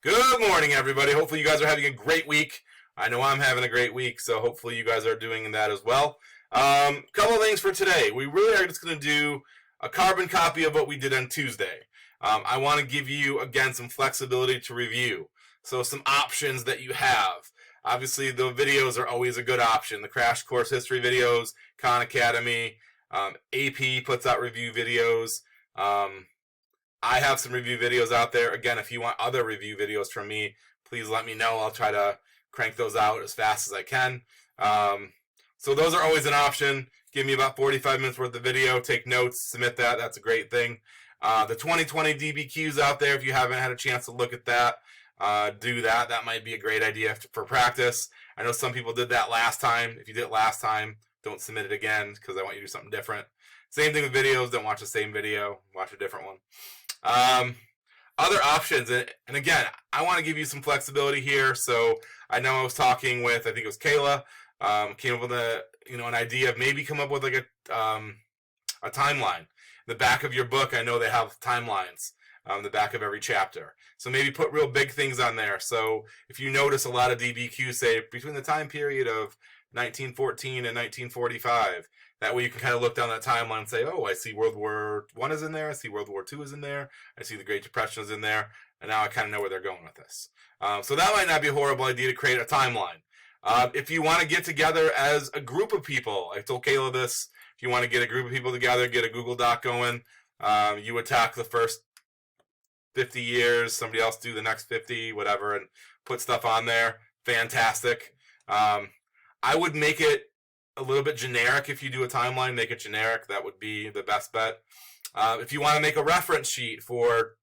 Good morning, everybody. Hopefully, you guys are having a great week. I know I'm having a great week, so hopefully, you guys are doing that as well. Couple of things for today. We really are just going to do a carbon copy of what we did on Tuesday. I want to give you, again, some flexibility to review. So, some options that you have. Obviously, the videos are always a good option. The Crash Course History videos, Khan Academy, AP puts out review videos. I have some review videos out there. Again, if you want other review videos from me, please let me know. I'll try to crank those out as fast as I can. So those are always an option. Give me about 45 minutes worth of video. Take notes. Submit that. That's a great thing. The 2020 DBQs out there, if you haven't had a chance to look at that, do that. That might be a great idea for practice. I know some people did that last time. If you did it last time, don't submit it again because I want you to do something different. Same thing with videos. Don't watch the same video. Watch a different one. Other options, and again, I want to give you some flexibility here. So I know I was talking with, I think it was Kayla, came up with an idea of maybe come up with like a timeline. The back of your book, I know they have timelines on the back of every chapter. So maybe put real big things on there. So if you notice a lot of DBQs say between the time period of 1914 and 1945, that way you can kind of look down that timeline and say, oh, I see World War I is in there, I see World War II is in there, I see the Great Depression is in there, and now I kind of know where they're going with this. So that might not be a horrible idea to create a timeline. If you want to get together as a group of people, I told Kayla this, if you want to get a group of people together, get a Google Doc going, you attack the first 50 years, somebody else do the next 50, whatever, and put stuff on there. Fantastic. I would make it a little bit generic. If you do a timeline, make it generic. That would be the best bet. If you want to make a reference sheet for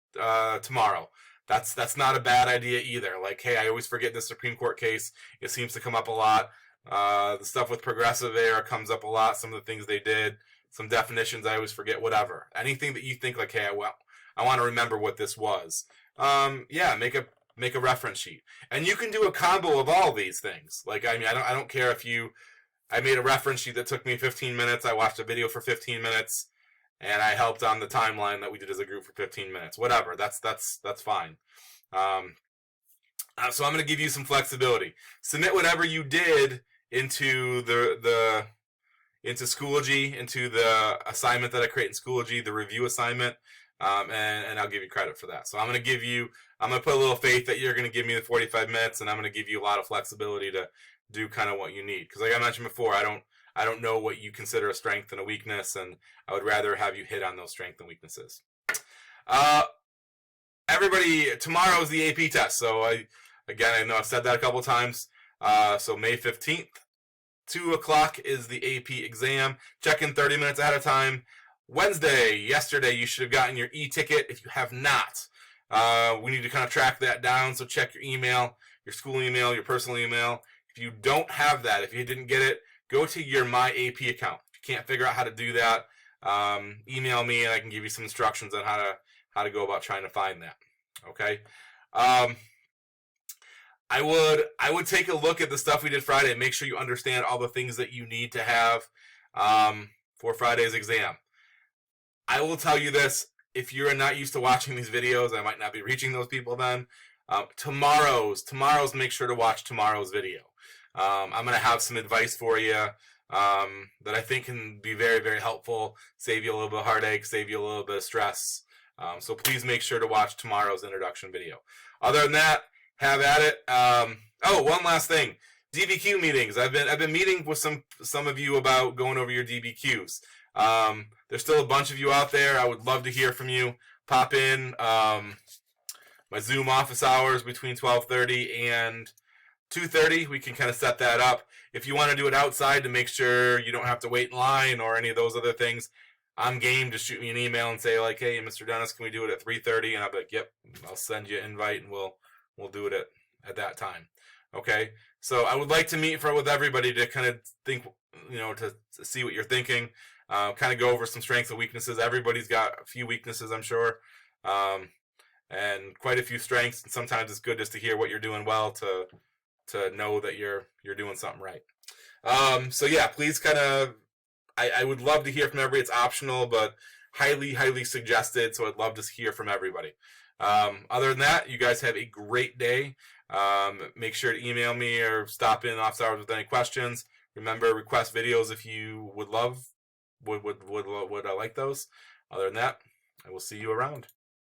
tomorrow, that's not a bad idea either. Like, hey, I always forget the Supreme Court case. It seems to come up a lot. The stuff with progressive era comes up a lot. Some of the things they did, some definitions I always forget, whatever. Anything that you think like, hey, I want to remember what this was. Yeah, make a reference sheet. And you can do a combo of all these things. Like, I mean, I don't care if I made a reference sheet that took me 15 minutes. I watched a video for 15 minutes, and I helped on the timeline that we did as a group for 15 minutes. Whatever, that's fine. So I'm going to give you some flexibility. Submit whatever you did into into Schoology, into the assignment that I create in Schoology, the review assignment, and I'll give you credit for that. So I'm going to put a little faith that you're going to give me the 45 minutes, and I'm going to give you a lot of flexibility to do kind of what you need. Because like I mentioned before, I don't know what you consider a strength and a weakness, and I would rather have you hit on those strengths and weaknesses. Everybody, tomorrow is the AP test. So I know I've said that a couple times. So May 15th, 2 o'clock is the AP exam. Check in 30 minutes ahead of time. Yesterday, you should have gotten your e-ticket. If you have not, we need to kind of track that down. So check your email, your school email, your personal email. If you don't have that, if you didn't get it, go to your My AP account. If you can't figure out how to do that, email me and I can give you some instructions on how to go about trying to find that. Okay. I would take a look at the stuff we did Friday and make sure you understand all the things that you need to have for Friday's exam. I will tell you this, if you're not used to watching these videos, I might not be reaching those people then. Tomorrow's, make sure to watch tomorrow's video. I'm going to have some advice for you that I think can be very, very helpful, save you a little bit of heartache, save you a little bit of stress. So please make sure to watch tomorrow's introduction video. Other than that, have at it. One last thing. DBQ meetings. I've been meeting with some of you about going over your DBQs. There's still a bunch of you out there. I would love to hear from you. Pop in. My Zoom office hours between 12:30 and 2:30. We can kind of set that up. If you want to do it outside to make sure you don't have to wait in line or any of those other things, I'm game to shoot me an email and say like, hey, Mr. Dennis, can we do it at 3:30? And I'll be like, yep, I'll send you an invite and we'll do it at that time. Okay. So I would like to meet with everybody to kind of think, to see what you're thinking. Kind of go over some strengths and weaknesses. Everybody's got a few weaknesses, I'm sure. And quite a few strengths. And sometimes it's good just to hear what you're doing well to know that you're doing something right. So yeah, please kind of, I would love to hear from everybody. It's optional, but highly, highly suggested. So I'd love to hear from everybody. Other than that, you guys have a great day. Make sure to email me or stop in office hours with any questions. Remember, request videos if you would like those. Other than that, I will see you around.